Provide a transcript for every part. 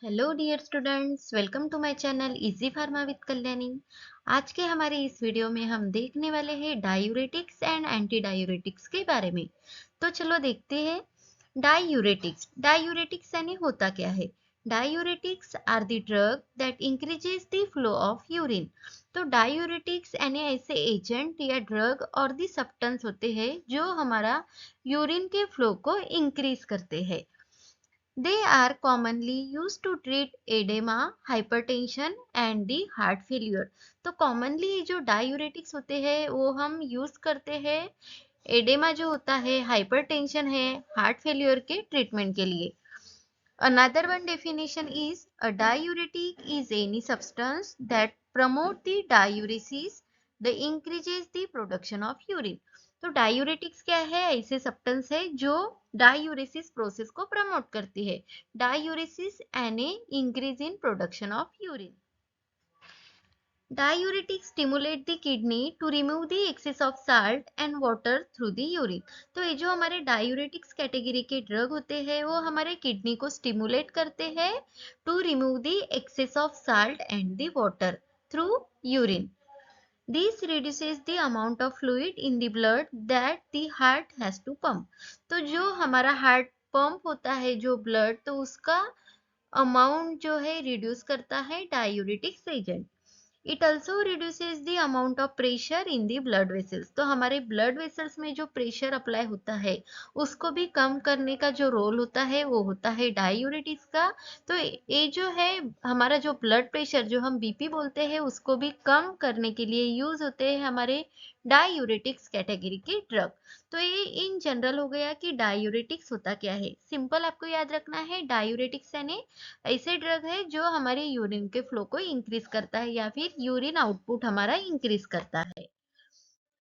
Hello dear students, welcome to my channel easy pharma with Kalyani. आज के हमारे इस वीडियो में हम देखने वाले हैं डायूरेटिक्स एंड एंटी डायूरेटिक्स के बारे में। तो चलो देखते हैं। डायूरेटिक्स डायूरेटिक्स यानी होता क्या है। Diuretics are the drug that increases the flow of urine. तो डायूरेटिक्स यानी ऐसे एजेंट या ड्रग और दी सब्सटेंस होते हैं जो हमारा यूरिन के फ्लो को इंक्रीज करते हैं। They are commonly used to treat edema, hypertension and the heart failure। तो commonly जो डायूरेटिक्स होते हैं वो हम यूज करते हैं एडेमा जो होता है, हाइपरटेंशन है, हार्ट फेलियर के ट्रीटमेंट के लिए। Another one definition is a diuretic is any substance that promote the diuresis, the increases the production of urine। तो डायूरेटिक्स क्या है? ऐसे सब्सटेंस है जो डायूरेसिस प्रोसेस को प्रमोट करती है। डायूरेसिस यानी increase in production of urine. Diuretics stimulate the kidney to remove the excess of salt and water through the urine। तो ये जो हमारे डायूरेटिक्स कैटेगरी के ड्रग होते हैं वो हमारे किडनी को स्टिमुलेट करते हैं to remove the excess of salt and the water through urine. This reduces the amount of fluid in the blood that the heart has to pump। तो जो हमारा हार्ट पंप होता है जो ब्लड, तो उसका अमाउंट जो है रिड्यूस करता है diuretics agent. It also reduces the amount of pressure in the blood vessels. तो हमारे ब्लड वेसल्स में जो प्रेशर अप्लाई होता है उसको भी कम करने का जो रोल होता है वो होता है डायूरेटिक्स का। तो ये जो है हमारा जो ब्लड प्रेशर जो हम बीपी बोलते हैं उसको भी कम करने के लिए यूज होते हैं हमारे डायूरेटिक्स कैटेगरी के ड्रग। तो ये इन जनरल हो गया कि डायूरेटिक्स होता क्या है। सिंपल आपको याद रखना है, डायूरेटिक्स यानी ऐसे ड्रग है जो हमारे यूरिन के फ्लो को इंक्रीज करता है या फिर यूरिन आउटपुट हमारा इंक्रीज करता है।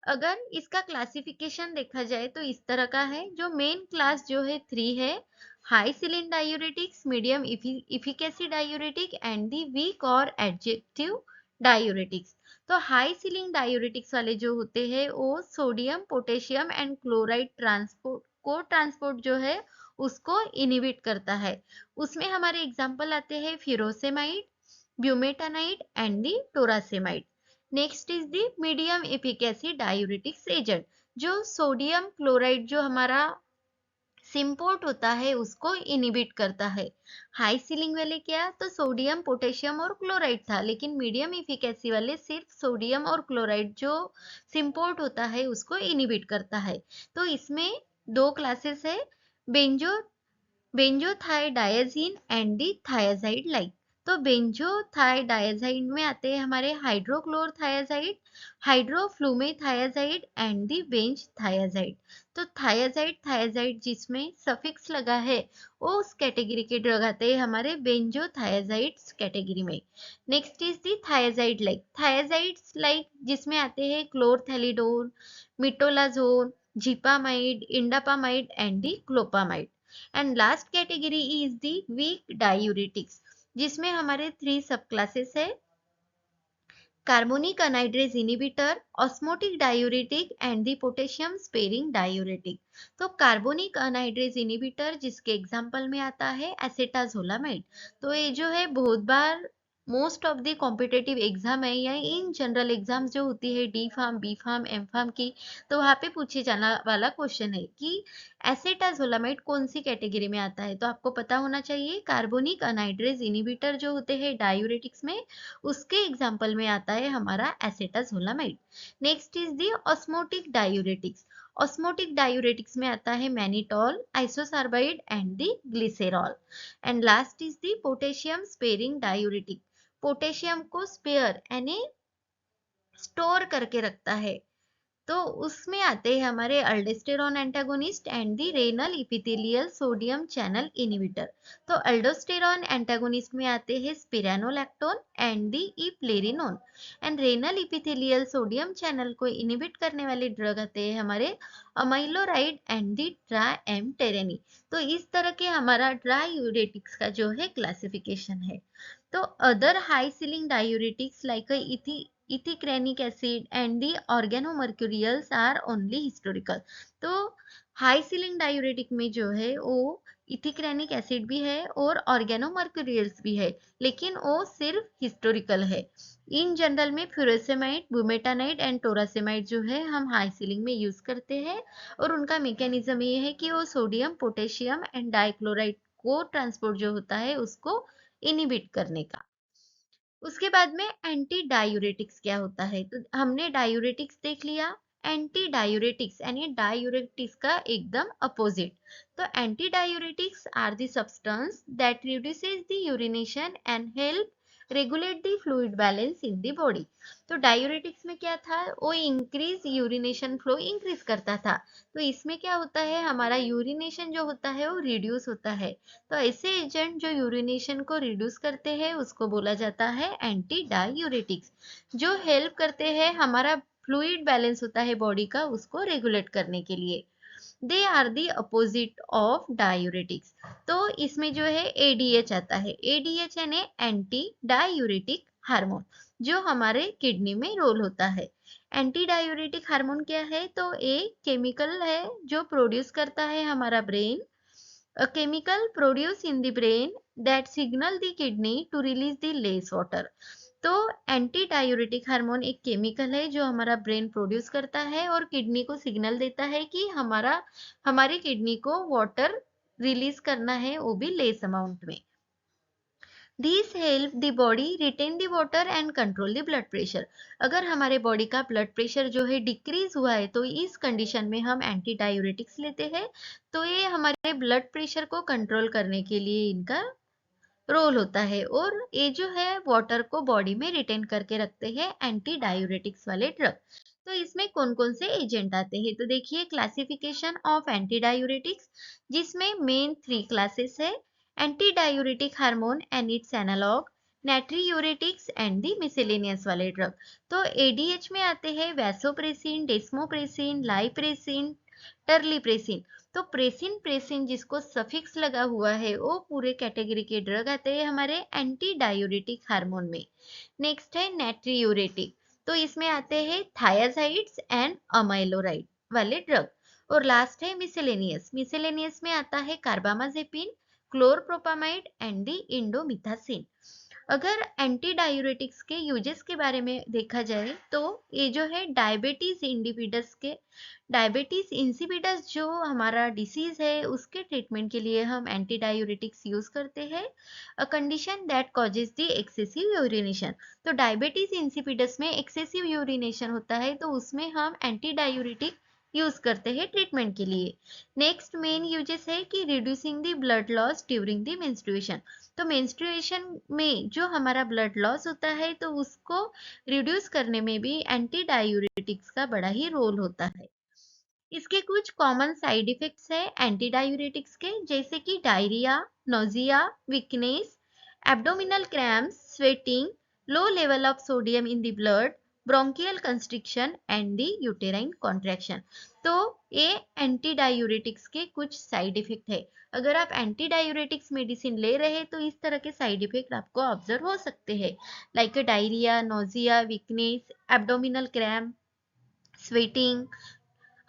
अगर इसका क्लासिफिकेशन देखा जाए तो इस तरह का है। जो मेन क्लास जो है 3 है, high ceiling diuretics, medium efficacy diuretic and the weak और एडजेक्टिव डायूरेटिक्स। तो हाई सिलिन डायूरेटिक्स वाले जो होते हैं वो sodium potassium and chloride transport जो है उसको इनिबिट करता है। उसमें हमारे एग्जाम्पल आते हैं furosemide, bumetanide and the torasemide. Next is the medium efficacy diuretics agent. जो सोडियम क्लोराइड जो हमारा सिम्पोर्ट होता है उसको इनिबिट करता है। हाई सीलिंग वाले क्या, तो सोडियम पोटेशियम और क्लोराइड था, लेकिन मीडियम इफिकेसी वाले सिर्फ सोडियम और क्लोराइड जो सिम्पोर्ट होता है उसको इनिबिट करता है। तो इसमें दो क्लासेस है, benzo benzothiadiazine and the thiazide like. तो बेंजोथाइडायाजाइड में आते हैं हमारे हाइड्रोक्लोरथायाजाइड, हाइड्रोफ्लूमेथायाजाइड एंड दी बेंजथायाजाइड। तो थायाजाइड जिसमें सफिक्स लगा है वो उस कैटेगरी के ड्रग आते हैं हमारे बेंजोथायाजाइड्स कैटेगरी में। Next is the thiazides like जिसमें आते हैं chlorthalidone, metolazone, xipamide, indapamide and the clopamide. And last category is the weak diuretics जिसमें हमारे 3 सब क्लासेस है, carbonic anhydrase inhibitor, osmotic diuretic and the potassium sparing diuretic. तो carbonic anhydrase inhibitor जिसके example में आता है एसेटाजोलामाइड। तो ये जो है बहुत बार most of the competitive exam है या इन जनरल एग्जाम्स जो होती है D pharm, B pharm, M pharm की, तो वहां पे पूछे जाने वाला क्वेश्चन है कि एसेटाजोलामाइड कौन सी कैटेगरी में आता है। तो आपको पता होना चाहिए कार्बोनिक अनहाइड्रेज इनिबिटर जो होते हैं डायूरेटिक्स में उसके एग्जाम्पल में आता है हमारा acetazolamide. Next is the osmotic diuretics. Osmotic diuretics में आता है mannitol, isosorbide and the glycerol. And last is the potassium sparing diuretic. Potassium को स्पेयर यानी स्टोर करके रखता है। तो उसमें आते हैं हमारे aldosterone antagonist and the renal epithelial sodium channel inhibitor. तो अल्डोस्टेरॉन एंटागोनिस्ट में आते हैं spironolactone and the eplerenone. And renal epithelial sodium channel को इनहिबिट करने वाले ड्रग आते हैं हमारे अमाइलोराइड एंड दी ट्राएमटेरेनी। तो इस तरह के हमारा डायूरेटिक्स का जो है क्लासिफिकेशन है। तो other high ceiling diuretics like ethacrynic acid and the organomercurials are only historical. तो हाई सीलिंग डायूरेटिक में जो है वो इथिक्रेनिक एसिड भी है और ऑर्गेनोमर्क्यूरियल्स भी है, लेकिन वो सिर्फ हिस्टोरिकल है। इन जनरल में फ्यूरेसेमाइड, बुमेटानाइड एंड टोरासेमाइड जो है हम हाई सीलिंग में यूज करते हैं, और उनका मैकेनिज्म ये है कि वो सोडियम, पोटेशियम एंड डाइक्लोराइड को ट्रांसपोर्ट जो होता है उसको इनिबिट करने का। उसके बाद में एंटी डायूरेटिक्स क्या होता है, तो हमने डायूरेटिक्स देख लिया। एंटी डायूरेटिक्स यानी डायूरेटिक्स का एकदम अपोजिट। तो anti diuretics are the substance that reduces the urination and help regulate the fluid balance in the body. तो डायूरेटिक्स में क्या था, वो इंक्रीज यूरिनेशन फ्लो इंक्रीज करता था। तो इसमें क्या होता है, हमारा यूरिनेशन जो होता है वो रिड्यूस होता है। तो ऐसे एजेंट जो यूरिनेशन को रिड्यूस करते हैं उसको बोला जाता है एंटी डायूरेटिक्स। जो हेल्प करते हैं हमारा फ्लूइड बैलेंस होता है बॉडी का उसको रेगुलेट करने के लिए। They are the opposite of diuretics. तो इसमें जो है एडीएच आता है। एडीएच यानी एंटी डायूरेटिक हार्मोन, जो हमारे किडनी में रोल होता है। एंटी डायूरेटिक हार्मोन क्या है, तो ये केमिकल है जो प्रोड्यूस करता है हमारा brain, a chemical produced in the brain that signal the kidney to release the less water। तो एंटी डायूरेटिक हार्मोन एक केमिकल है जो हमारा ब्रेन प्रोड्यूस करता है और किडनी को सिग्नल देता है कि हमारी किडनी को वाटर रिलीज करना है, वो भी लेस अमाउंट में। These help the body retain the water and control the blood pressure। अगर हमारे बॉडी का ब्लड प्रेशर जो है डिक्रीज हुआ है तो इस कंडीशन में हम एंटी डायूरेटिक्स लेते हैं। तो ये हमारे ब्लड प्रेशर को कंट्रोल करने के लिए इनका रोल होता है, और ये जो है वाटर को बॉडी में रिटेन करके रखते हैं एंटी डायूरेटिक्स वाले ड्रग। तो इसमें कौन कौन से एजेंट आते हैं, तो देखिए क्लासिफिकेशन ऑफ एंटी डायूरेटिक्स, जिसमें मेन 3 क्लासेस है। Anti diuretic hormone and its analog, natriuretics and the miscellaneous वाले ड्रग। तो एडीएच में आते हैं वैसोप्रेसिन, डेस्मोप्रेसिन, लाइप्रेसिन, टर्लीप्रेसिन। तो प्रेसिन प्रेसिन जिसको सफिक्स लगा हुआ है वो पूरे कैटेगरी के ड्रग आते हैं हमारे एंटी डायूरेटिक हार्मोन में। नेक्स्ट है नाइट्रियूरेटिक, तो इसमें आते हैं थायाजाइड्स एंड अमाइलोराइड वाले ड्रग। और लास्ट है मिसेलेनियस, मिसेलेनियस में आता है carbamazepine, chlorpropamide and the indomethacin. अगर एंटी डायूरेटिक्स के यूजेस के बारे में देखा जाए तो ये जो है डायबिटीज इंसिपिडस जो हमारा डिसीज है उसके ट्रीटमेंट के लिए हम एंटी डायूरेटिक्स यूज करते हैं, a condition that causes the excessive urination. तो डायबिटीज इंसिपिडस में एक्सेसिव यूरिनेशन होता है तो उसमें हम एंटी डायूरेटिक यूज करते हैं ट्रीटमेंट के लिए। नेक्स्ट मेन यूजेस है कि reducing the blood loss during the menstruation. तो मेंस्ट्रुएशन में जो हमारा ब्लड लॉस होता है तो उसको रिड्यूस करने में भी एंटी डायूरेटिक्स का बड़ा ही रोल होता है। इसके कुछ कॉमन साइड इफेक्ट्स है एंटी डायूरेटिक्स के, जैसे कि diarrhoea, nausea, weakness, abdominal cramps, sweating, low level of sodium in the blood, bronchial constriction and the uterine contraction. तो ये एंटी डायूरेटिक्स के कुछ साइड इफेक्ट है। अगर आप एंटी डायूरेटिक्स मेडिसिन ले रहे हैं तो इस तरह के साइड इफेक्ट आपको ऑब्जर्व हो सकते हैं, like diarrhoea, nausea, weakness, abdominal cramp, sweating,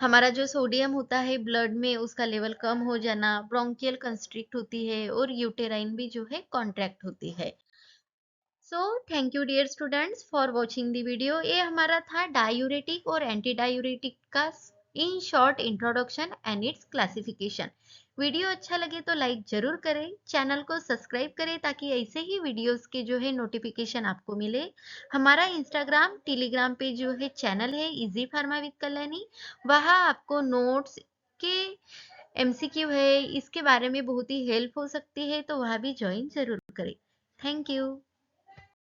हमारा जो सोडियम होता है ब्लड में उसका लेवल कम हो जाना, ब्रोंकियल कंस्ट्रिक्ट होती है और यूटेराइन भी जो है कॉन्ट्रैक्ट होती है। So thank you dear students for watching the video. ये हमारा था डायूरेटिक और एंटी डायूरेटिक का in short introduction and its classification. Video अच्छा लगे तो लाइक जरूर करें, चैनल को सब्सक्राइब करें ताकि ऐसे ही वीडियोस के जो है नोटिफिकेशन आपको मिले। हमारा इंस्टाग्राम टेलीग्राम पे जो है चैनल है इजी फार्मा विद कल्याणी, वहाँ आपको नोट्स के एमसीक्यू है इसके बारे में बहुत ही हेल्प हो सकती है, तो वहाँ भी ज्वाइन जरूर करें। Thank you.